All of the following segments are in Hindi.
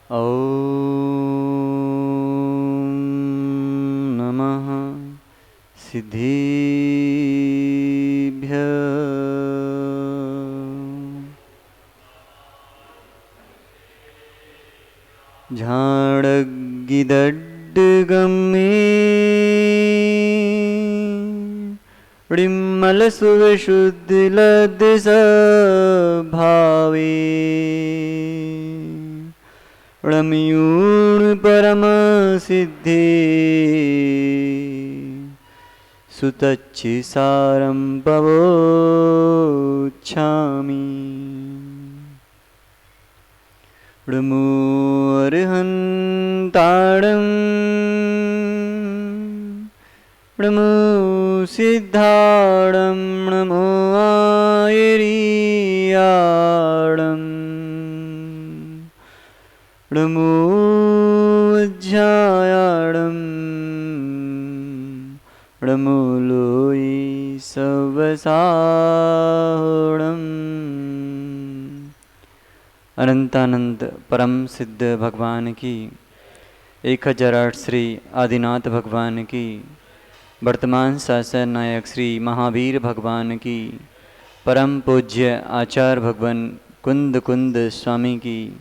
ॐ नमः सिद्धिभ्यः। झाडगिदड्डगम्मे ऋम्मलसुविशुद्धिलद्दिसभावे रमयूण परमसिद्धे सुतच्छिसारं पवोच्छामि। ऋमोऽर्हन्ताडं ऋमो सिद्धाडं ऋमो आयरीयाडं ऋमोऽध्यायाडं ऋमो लोई सवसाहोडम्। अनंतानंद परम सिद्ध भगवान की 1008 श्री आदिनाथ भगवान की, वर्तमान शासन नायक श्री महावीर भगवान की, परम पूज्य आचार्य भगवान कुंद कुंद स्वामी की,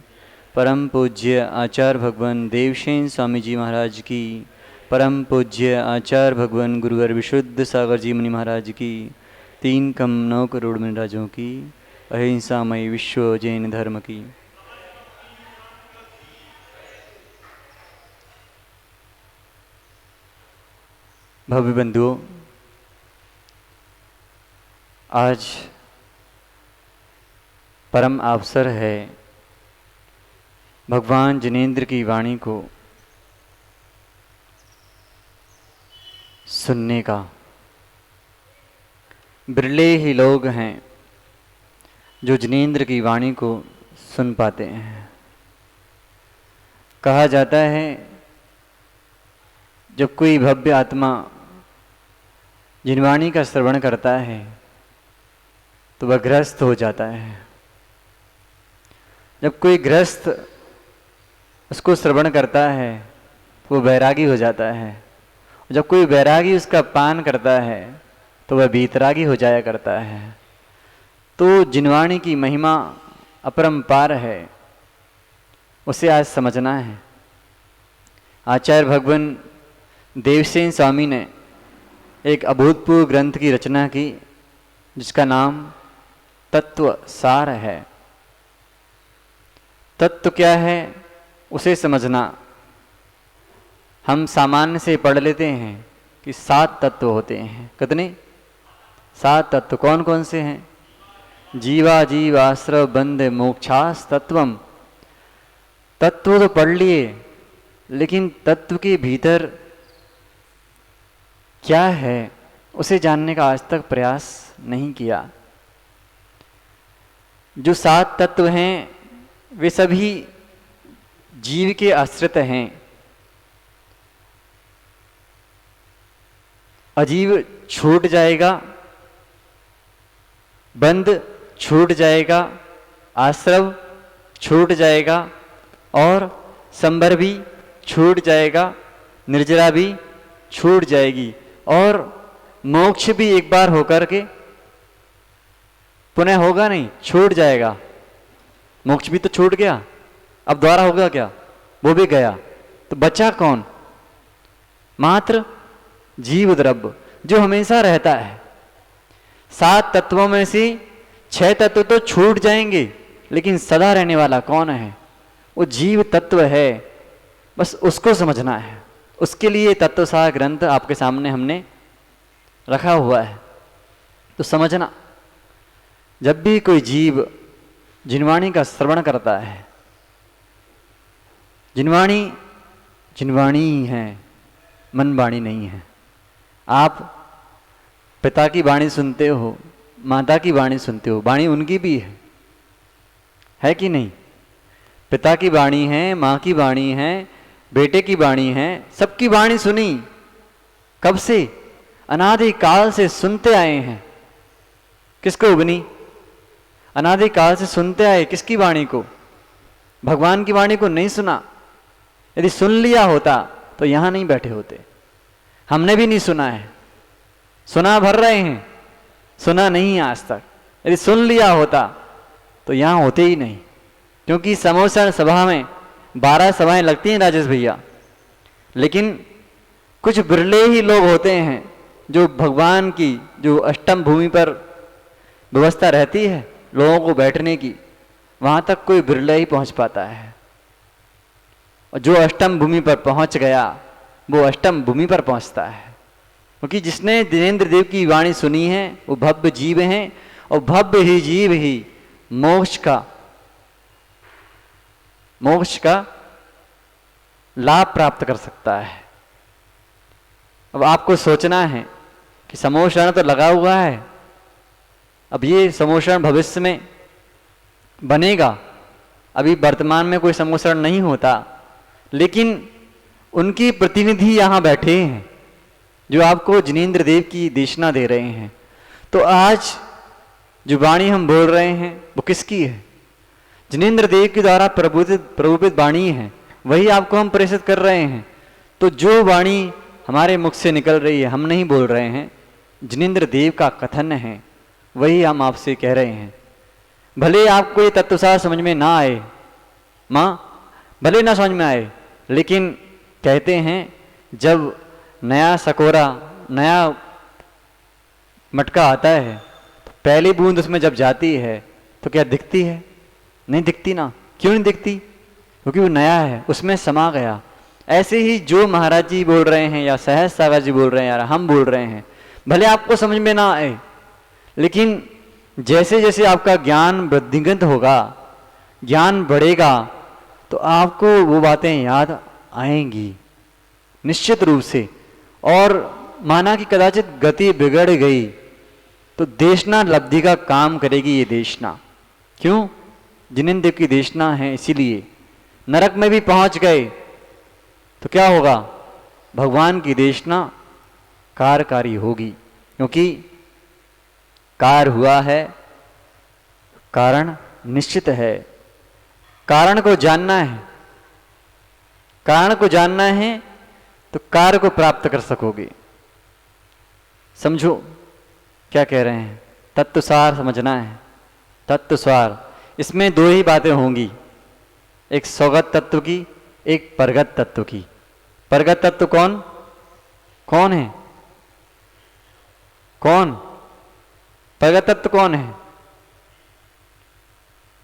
परम पूज्य आचार्य भगवान देवसेन स्वामी जी महाराज की, परम पूज्य आचार्य भगवान गुरुवर विशुद्ध सागर जी मुनि महाराज की, 3 कम 9 करोड़ मुनिराजों की, अहिंसामय विश्व जैन धर्म की। भव्य बंधुओं, आज परम अवसर है भगवान जिनेंद्र की वाणी को सुनने का। बिरले ही लोग हैं जो जिनेंद्र की वाणी को सुन पाते हैं। कहा जाता है जब कोई भव्य आत्मा जिनवाणी का श्रवण करता है तो वह ग्रस्त हो जाता है। जब कोई ग्रस्त उसको श्रवण करता है तो वह बैरागी हो जाता है। जब कोई बैरागी उसका पान करता है तो वह बीतरागी हो जाया करता है। तो जिनवाणी की महिमा अपरंपार है, उसे आज समझना है। आचार्य भगवान देवसेन स्वामी ने एक अभूतपूर्व ग्रंथ की रचना की जिसका नाम तत्व सार है। तत्व क्या है उसे समझना। हम सामान्य से पढ़ लेते हैं कि 7 तत्व होते हैं। कितने? 7 तत्व। कौन कौन से हैं? जीवा जीवाश्रव बंध मोक्षास तत्वम। तत्व तो पढ़ लिए, लेकिन तत्व के भीतर क्या है उसे जानने का आज तक प्रयास नहीं किया। जो 7 तत्व हैं वे सभी जीव के आश्रित हैं। अजीव छूट जाएगा, बंध छूट जाएगा, आश्रव छूट जाएगा और संबर भी छूट जाएगा, निर्जरा भी छूट जाएगी और मोक्ष भी एक बार होकर के पुनः होगा नहीं, छूट जाएगा। मोक्ष भी तो छूट गया, अब दोबारा होगा क्या? वो भी गया। तो बचा कौन? मात्र जीव द्रव्य जो हमेशा रहता है। 7 तत्वों में से 6 तत्व तो छूट जाएंगे, लेकिन सदा रहने वाला कौन है? वो जीव तत्व है। बस उसको समझना है। उसके लिए तत्वसार ग्रंथ आपके सामने हमने रखा हुआ है। तो समझना, जब भी कोई जीव जिनवाणी का श्रवण करता है, जिनवाणी जिनवाणी ही है, मन वाणी नहीं है। आप पिता की वाणी सुनते हो, माता की वाणी सुनते हो, वाणी उनकी भी है कि नहीं? पिता की वाणी है, माँ की वाणी है, बेटे की वाणी है, सबकी वाणी सुनी। कब से? अनादि काल से सुनते आए हैं। किसको? अग्नि। अनादि काल से सुनते आए किसकी वाणी को? भगवान की वाणी को नहीं सुना। यदि सुन लिया होता तो यहां नहीं बैठे होते। हमने भी नहीं सुना है, सुना भर रहे हैं, सुना नहीं आज तक। यदि सुन लिया होता तो यहां होते ही नहीं, क्योंकि समोसन सभा में 12 सभाएं लगती हैं राजेश भैया, लेकिन कुछ बिरले ही लोग होते हैं जो भगवान की जो अष्टम भूमि पर व्यवस्था रहती है लोगों को बैठने की, वहां तक कोई बिरला ही पहुंच पाता है। और जो अष्टम भूमि पर पहुंच गया वो अष्टम भूमि पर पहुंचता है, क्योंकि जिसने दिनेंद्र देव की वाणी सुनी है वो भव्य जीव हैं, और भव्य ही जीव ही मोक्ष का लाभ प्राप्त कर सकता है। अब आपको सोचना है कि समोषण तो लगा हुआ है, अब ये समोषण भविष्य में बनेगा, अभी वर्तमान में कोई समोषण नहीं होता, लेकिन उनकी प्रतिनिधि यहां बैठे हैं जो आपको जिनेंद्र देव की देशना दे रहे हैं। तो आज जो वाणी हम बोल रहे हैं वो किसकी है? जिनेंद्र देव के द्वारा प्रभुपित वाणी है, वही आपको हम प्रेषित कर रहे हैं। तो जो वाणी हमारे मुख से निकल रही है, हम नहीं बोल रहे हैं, जिनेंद्र देव का कथन है, वही हम आपसे कह रहे हैं। भले आपको ये तत्वसार समझ में ना आए, माँ भले ना समझ में आए, लेकिन कहते हैं जब नया सकोरा, नया मटका आता है तो पहली बूंद उसमें जब जाती है तो क्या दिखती है? नहीं दिखती ना। क्यों नहीं दिखती? क्योंकि वो नया है, उसमें समा गया। ऐसे ही जो महाराज जी बोल रहे हैं या सहज सागर जी बोल रहे हैं, यार हम बोल रहे हैं, भले आपको समझ में ना आए, लेकिन जैसे जैसे आपका ज्ञान वृद्धिगत होगा, ज्ञान बढ़ेगा, तो आपको वो बातें याद आएंगी निश्चित रूप से। और माना कि कदाचित गति बिगड़ गई तो देशना लब्धि का काम करेगी ये देशना। क्यों? जिनेंद्र देव की देशना है, इसीलिए नरक में भी पहुंच गए तो क्या होगा? भगवान की देशना कार्यकारी होगी, क्योंकि कार्य हुआ है, कारण निश्चित है। कारण को जानना है, कारण को जानना है तो कार्य को प्राप्त कर सकोगे। समझो क्या कह रहे हैं, तत्वसार समझना है। तत्वसार, इसमें दो ही बातें होंगी, एक स्वगत तत्व की, एक परगत तत्व की। परगत तत्व कौन कौन है? कौन? परगत तत्व कौन है?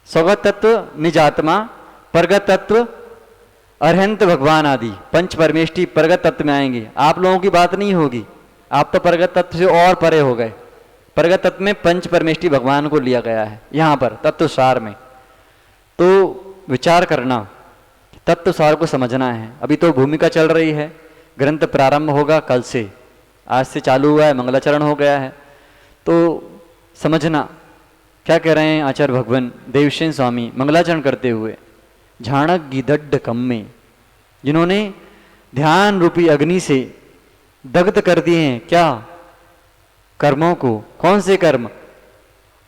स्वगत तत्व निजात्मा, परगत तत्व अरहंत भगवान आदि पंच परमेष्टि परगत तत्व में आएंगे। आप लोगों की बात नहीं होगी, आप तो परगत तत्व से और परे हो गए। परगत तत्व में पंच परमेष्टि भगवान को लिया गया है यहां पर तत्वसार में। तो विचार करना, तत्वसार को समझना है। अभी तो भूमिका चल रही है, ग्रंथ प्रारंभ होगा कल से, आज से चालू हुआ है, मंगलाचरण हो गया है। तो समझना क्या कह रहे हैं आचार्य भगवान देवसेन स्वामी मंगलाचरण करते हुए। झाणक गिदड्ड कम्मे, जिन्होंने ध्यान रूपी अग्नि से दग्ध कर दिए हैं क्या? कर्मों को। कौन से कर्म?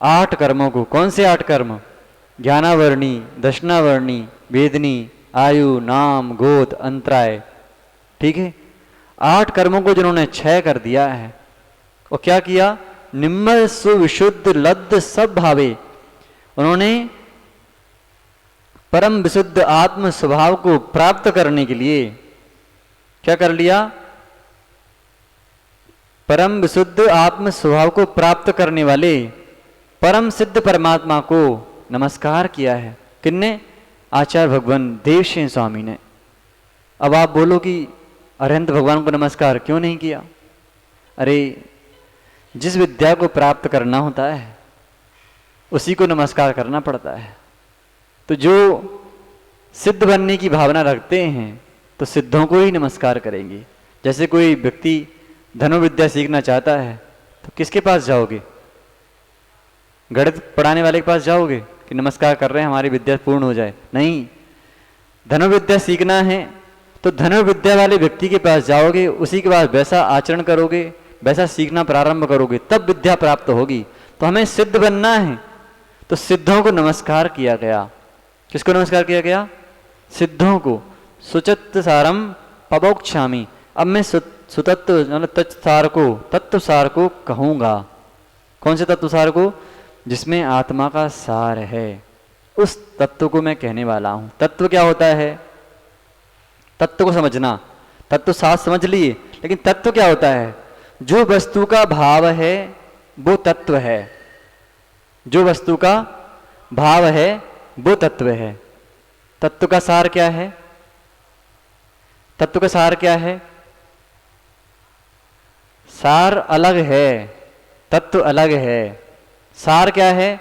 8 कर्मों को। कौन से 8 कर्म? ज्ञानावर्णी, दशनावर्णी, वेदनी, आयु, नाम, गोत, अंतराय। ठीक है, 8 कर्मों को जिन्होंने क्षय कर दिया है, और क्या किया? निम्मल सुविशुद्ध लब्ध सब भावे, उन्होंने परम विशुद्ध आत्म स्वभाव को प्राप्त करने के लिए क्या कर लिया? परम विशुद्ध आत्म स्वभाव को प्राप्त करने वाले परम सिद्ध परमात्मा को नमस्कार किया है। किन्ने? आचार्य भगवान देवसेन स्वामी ने। अब आप बोलो कि अरहंत भगवान को नमस्कार क्यों नहीं किया? अरे जिस विद्या को प्राप्त करना होता है उसी को नमस्कार करना पड़ता है। तो जो सिद्ध बनने की भावना रखते हैं तो सिद्धों को ही नमस्कार करेंगे। जैसे कोई व्यक्ति धनुर्विद्या सीखना चाहता है तो किसके पास जाओगे? गणित पढ़ाने वाले के पास जाओगे कि नमस्कार कर रहे हैं हमारी विद्या पूर्ण हो जाए? नहीं, धनुर्विद्या सीखना है तो धनुर्विद्या वाले व्यक्ति के पास जाओगे, उसी के पास वैसा आचरण करोगे, वैसा सीखना प्रारंभ करोगे, तब विद्या प्राप्त होगी। तो हमें सिद्ध बनना है तो सिद्धों को नमस्कार किया गया, किसको नमस्कार किया गया? सिद्धों को। सुचित सारम पवोक्षामी, अब मैं सुतत्व मतलब तत्सार को, तत्व सार को कहूंगा। कौन से तत्व सार को? जिसमें आत्मा का सार है, उस तत्व को मैं कहने वाला हूं। तत्व क्या होता है? तत्व को समझना। तत्व साथ समझ लिए, लेकिन तत्व क्या होता है? जो वस्तु का भाव है वो तत्व है। जो वस्तु का भाव है वो तत्व है। तत्व का सार क्या है? तत्व का सार क्या है? सार अलग है, तत्व अलग है। सार क्या है?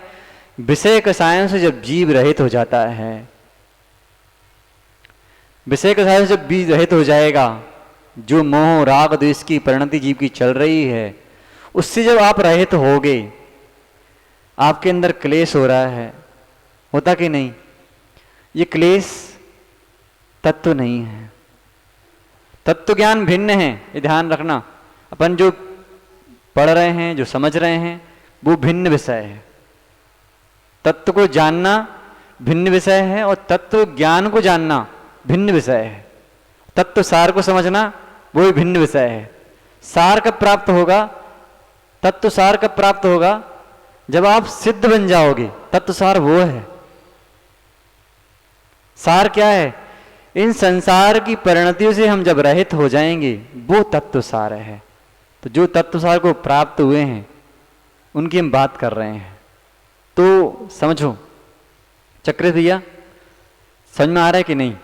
विषय कषायों से जब जीव रहित हो जाता है, विषय कषायों से जब बीज रहित हो जाएगा, जो मोह राग द्वेष की परिणति जीव की चल रही है, उससे जब आप रहित होगे, आपके अंदर क्लेश हो रहा है, होता कि नहीं? ये क्लेश तत्व नहीं है। तत्व ज्ञान भिन्न है, ये ध्यान रखना। अपन जो पढ़ रहे हैं, जो समझ रहे हैं, वो भिन्न विषय है। तत्व को जानना भिन्न विषय है और तत्व ज्ञान को जानना भिन्न विषय है। तत्व सार को समझना वो भी भिन्न विषय है। सार कब प्राप्त होगा? तत्व सार कब प्राप्त होगा? जब आप सिद्ध बन जाओगे। तत्व सार वो है। सार क्या है? इन संसार की परिणतियों से हम जब रहित हो जाएंगे, वो तत्व सार है। तो जो तत्व सार को प्राप्त हुए हैं उनकी हम बात कर रहे हैं। तो समझो चक्र भैया, समझ में आ रहा है कि नहीं?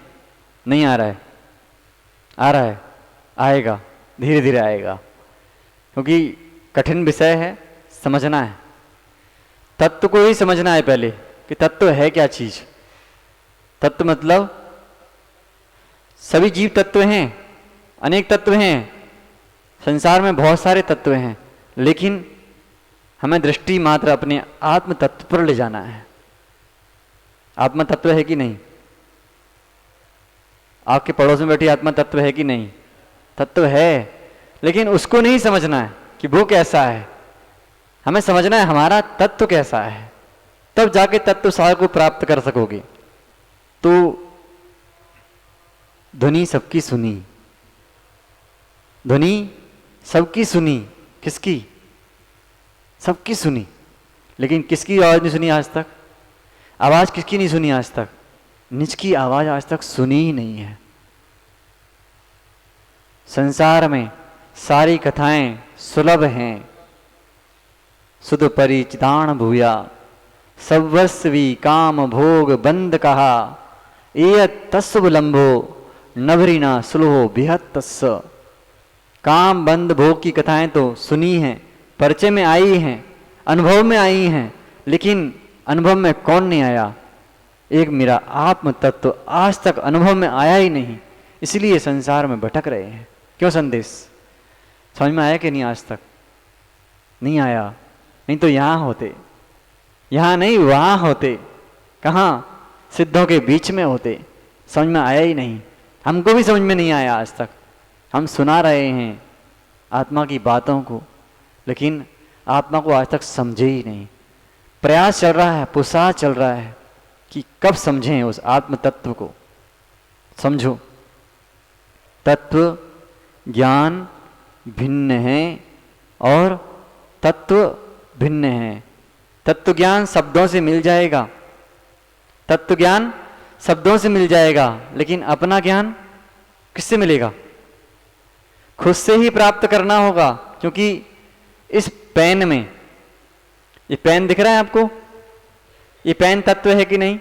नहीं आ रहा है? आ रहा है, आएगा, धीरे धीरे आएगा, क्योंकि कठिन विषय है, समझना है। तत्व को ही समझना है पहले कि तत्व है क्या चीज। तत्व मतलब सभी जीव तत्व हैं, अनेक तत्व हैं, संसार में बहुत सारे तत्व हैं, लेकिन हमें दृष्टि मात्र अपने आत्म तत्व पर ले जाना है। आत्मा तत्व है कि नहीं? आपके पड़ोस में बैठी आत्मा तत्व है कि नहीं? तत्व है, लेकिन उसको नहीं समझना है कि वो कैसा है। हमें समझना है हमारा तत्व कैसा है, तब जाके तत्व सार को प्राप्त कर सकोगे। तो ध्वनि सबकी सुनी, ध्वनि सबकी सुनी, किसकी? सबकी सुनी, लेकिन किसकी आवाज नहीं सुनी आज तक? आवाज किसकी नहीं सुनी आज तक? निज की आवाज आज तक सुनी ही नहीं है। संसार में सारी कथाएं सुलभ हैं। सुध परिचितान भूया सर्वस्वी काम भोग बंद कहा, एयत तस्व लंबो नभरीना सुलहो बिहत तस्स। काम बंद भोग की कथाएं तो सुनी हैं, परिचय में आई हैं, अनुभव में आई हैं, लेकिन अनुभव में कौन नहीं आया? एक मेरा आत्म तत्व आज तक अनुभव में आया ही नहीं, इसलिए संसार में भटक रहे हैं। क्यों? संदेश समझ में आया कि नहीं? आज तक नहीं आया, नहीं तो यहां होते, यहां नहीं वहां होते। कहां? सिद्धों के बीच में होते। समझ में आया ही नहीं, हमको भी समझ में नहीं आया आज तक। हम सुना रहे हैं आत्मा की बातों को, लेकिन आत्मा को आज तक समझे ही नहीं। प्रयास चल रहा है, पुरुषार्थ चल रहा है कि कब समझें उस आत्म तत्व को। समझो, तत्व ज्ञान भिन्न है और तत्व भिन्न है। तत्व ज्ञान शब्दों से मिल जाएगा, तत्व ज्ञान शब्दों से मिल जाएगा, लेकिन अपना ज्ञान किससे मिलेगा? खुद से ही प्राप्त करना होगा। क्योंकि इस पेन में, ये पेन दिख रहा है आपको, ये पेन तत्व है कि नहीं?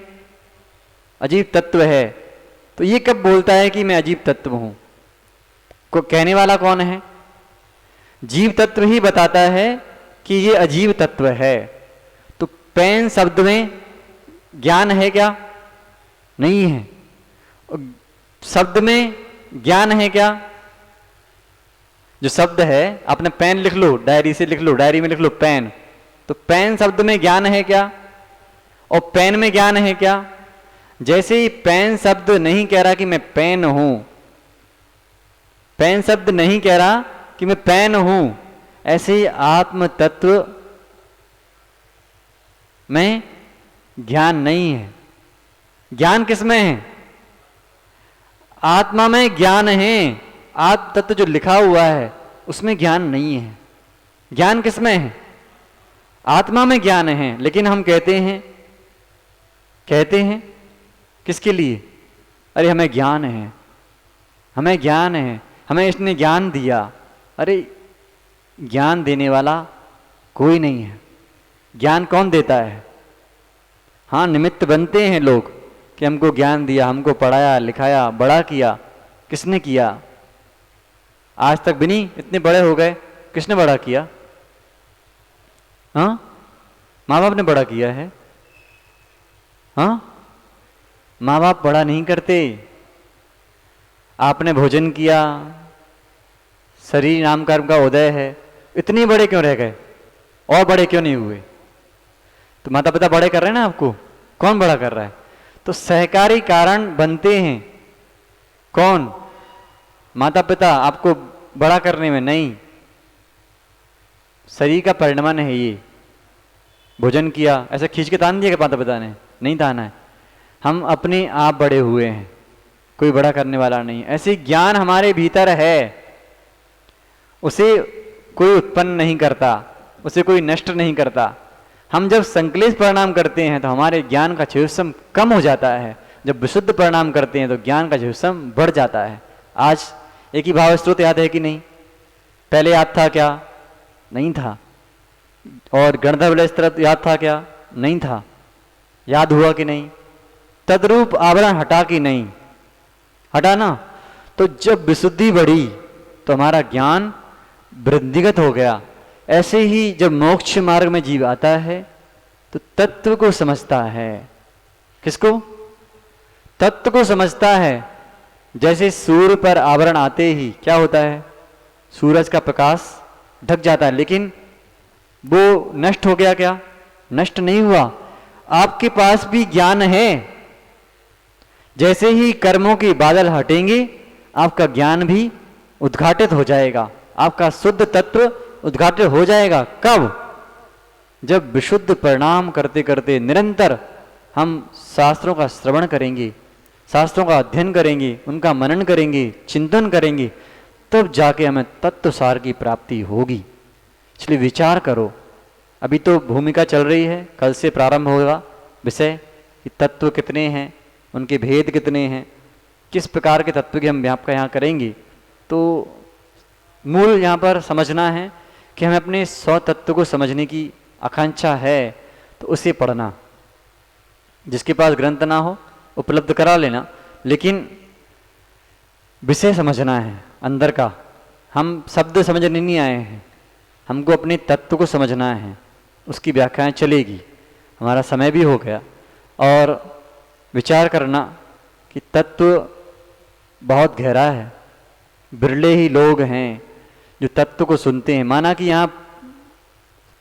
अजीब तत्व है। तो ये कब बोलता है कि मैं अजीब तत्व हूं? को कहने वाला कौन है? जीव तत्व ही बताता है कि ये अजीब तत्व है। तो पेन शब्द में ज्ञान है क्या? नहीं है। शब्द में ज्ञान है क्या? जो शब्द है, आपने पेन लिख लो, डायरी से लिख लो, डायरी में लिख लो पेन, तो पेन शब्द में ज्ञान है क्या? और पेन में ज्ञान है क्या? जैसे ही पेन शब्द नहीं कह रहा कि मैं पेन हूं, पेन शब्द नहीं कह रहा कि मैं पेन हूं, ऐसे ही आत्म तत्व में ज्ञान नहीं है। ज्ञान किसमें है? आत्मा में ज्ञान है। आत्म तत्व जो लिखा हुआ है उसमें ज्ञान नहीं है। ज्ञान किसमें है? आत्मा में ज्ञान है। लेकिन हम कहते हैं किसके लिए? अरे हमें ज्ञान है, हमें ज्ञान है, हमें इसने ज्ञान दिया। अरे ज्ञान देने वाला कोई नहीं है। ज्ञान कौन देता है? हाँ, निमित्त बनते हैं लोग कि हमको ज्ञान दिया, हमको पढ़ाया लिखाया बड़ा किया। किसने किया? आज तक भी नहीं, इतने बड़े हो गए, किसने बड़ा किया? हाँ, माँ बाप ने बड़ा किया है। हाँ, माँ बाप बड़ा नहीं करते। आपने भोजन किया, शरीर नाम कर्म का उदय है, इतने बड़े क्यों रह गए? और बड़े क्यों नहीं हुए? तो माता पिता बड़े कर रहे हैं ना आपको। कौन बड़ा कर रहा है? तो सहकारी कारण बनते हैं कौन? माता पिता आपको बड़ा करने में नहीं, शरीर का परिणमन है ये। भोजन किया, ऐसे खींच के तान दिया कि माता पिता ने नहीं ताना है। हम अपने आप बड़े हुए हैं, कोई बड़ा करने वाला नहीं। ऐसे ज्ञान हमारे भीतर है, उसे कोई उत्पन्न नहीं करता, उसे कोई नष्ट नहीं करता। हम जब संकलेश प्रणाम करते हैं तो हमारे ज्ञान का क्षेत्रम कम हो जाता है। जब विशुद्ध प्रणाम करते हैं तो ज्ञान का क्षेत्रम बढ़ जाता है। आज एक ही भाव स्रोत याद है कि नहीं? पहले याद था क्या? नहीं था। और गणधर स्त्रोत याद था क्या? नहीं था। याद हुआ कि नहीं? तद्रूप आवरण हटा कि नहीं? हटा ना। तो जब विशुद्धि बढ़ी तो हमारा ज्ञान वृद्धिगत हो गया। ऐसे ही जब मोक्ष मार्ग में जीव आता है तो तत्व को समझता है। किसको? तत्व को समझता है। जैसे सूर्य पर आवरण आते ही क्या होता है? सूरज का प्रकाश ढक जाता है, लेकिन वो नष्ट हो गया क्या? नष्ट नहीं हुआ। आपके पास भी ज्ञान है। जैसे ही कर्मों के बादल हटेंगे आपका ज्ञान भी उद्घाटित हो जाएगा, आपका शुद्ध तत्व उद्घाटित हो जाएगा। कब? जब विशुद्ध प्रणाम करते करते निरंतर हम शास्त्रों का श्रवण करेंगे, शास्त्रों का अध्ययन करेंगे, उनका मनन करेंगे, चिंतन करेंगे, तब जाके हमें तत्व सार की प्राप्ति होगी। इसलिए विचार करो। अभी तो भूमिका चल रही है, कल से प्रारंभ होगा विषय कि तत्व कितने हैं, उनके भेद कितने हैं, किस प्रकार के तत्व की हम यहाँ करेंगे। तो मूल यहाँ पर समझना है कि हमें अपने 100 तत्व को समझने की आकांक्षा है तो उसे पढ़ना। जिसके पास ग्रंथ ना हो उपलब्ध करा लेना, लेकिन विषय समझना है अंदर का। हम शब्द समझने नहीं आए हैं, हमको अपने तत्व को समझना है। उसकी व्याख्याएं चलेगी। हमारा समय भी हो गया और विचार करना कि तत्व बहुत गहरा है। बिरले ही लोग हैं जो तत्व को सुनते हैं। माना कि यहाँ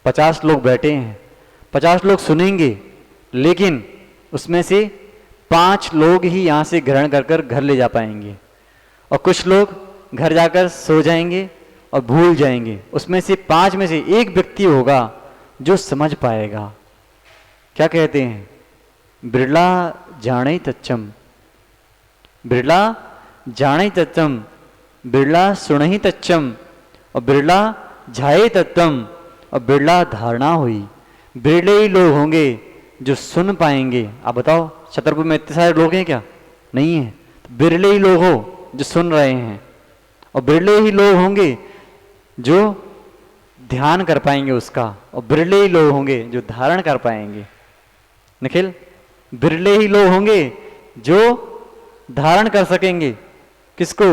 50 लोग बैठे हैं, 50 लोग सुनेंगे, लेकिन उसमें से 5 लोग ही यहाँ से ग्रहण कर कर घर ले जा पाएंगे और कुछ लोग घर जाकर सो जाएंगे और भूल जाएंगे। उसमें से 5 में से एक व्यक्ति होगा जो समझ पाएगा। क्या कहते हैं? बिरला जाने तच्चम, बिरला जाने तत्तम, बिरला सुनहि तच्चम, और बिरला झाए तत्तम, और बिरला धारणा हुई। बिरले ही लोग होंगे जो सुन पाएंगे। आप बताओ, छतरपुर में इतने सारे लोग हैं क्या? नहीं है। तो बिरले ही लोग हो जो सुन रहे हैं, और बिरले ही लोग होंगे जो ध्यान कर पाएंगे उसका, और बिरले ही लोग होंगे जो धारण कर पाएंगे। निखिल, बिरले ही लोग होंगे जो धारण कर सकेंगे। किसको?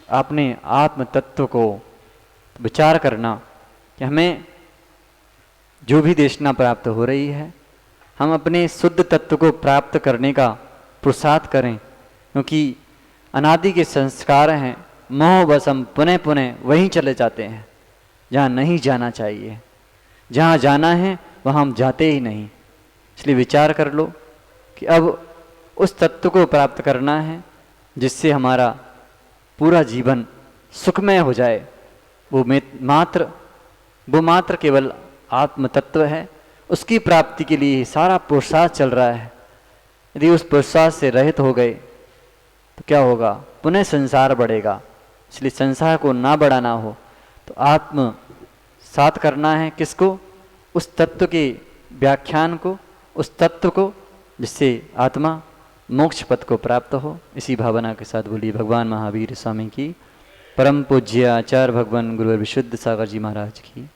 अपने आत्म तत्व को। विचार करना कि हमें जो भी देशना प्राप्त हो रही है, हम अपने शुद्ध तत्व को प्राप्त करने का पुरुषार्थ करें, क्योंकि अनादि के संस्कार हैं। मोह बस हम पुनः पुनः वहीं चले जाते हैं जहाँ नहीं जाना चाहिए। जहाँ जाना है वहाँ हम जाते ही नहीं। इसलिए विचार कर लो कि अब उस तत्व को प्राप्त करना है जिससे हमारा पूरा जीवन सुखमय हो जाए। वो मात्र केवल आत्म तत्व है। उसकी प्राप्ति के लिए सारा पुरुषार्थ चल रहा है। यदि उस पुरुषार्थ से रहित हो गए तो क्या होगा? पुनः संसार बढ़ेगा। इसलिए संसार को ना बढ़ाना हो तो आत्म साथ करना है किसको? उस तत्व के व्याख्यान को, उस तत्व को जिससे आत्मा मोक्ष पथ को प्राप्त हो। इसी भावना के साथ बोलिए भगवान महावीर स्वामी की, परम पूज्य आचार्य भगवान गुरुवर विशुद्ध सागर जी महाराज की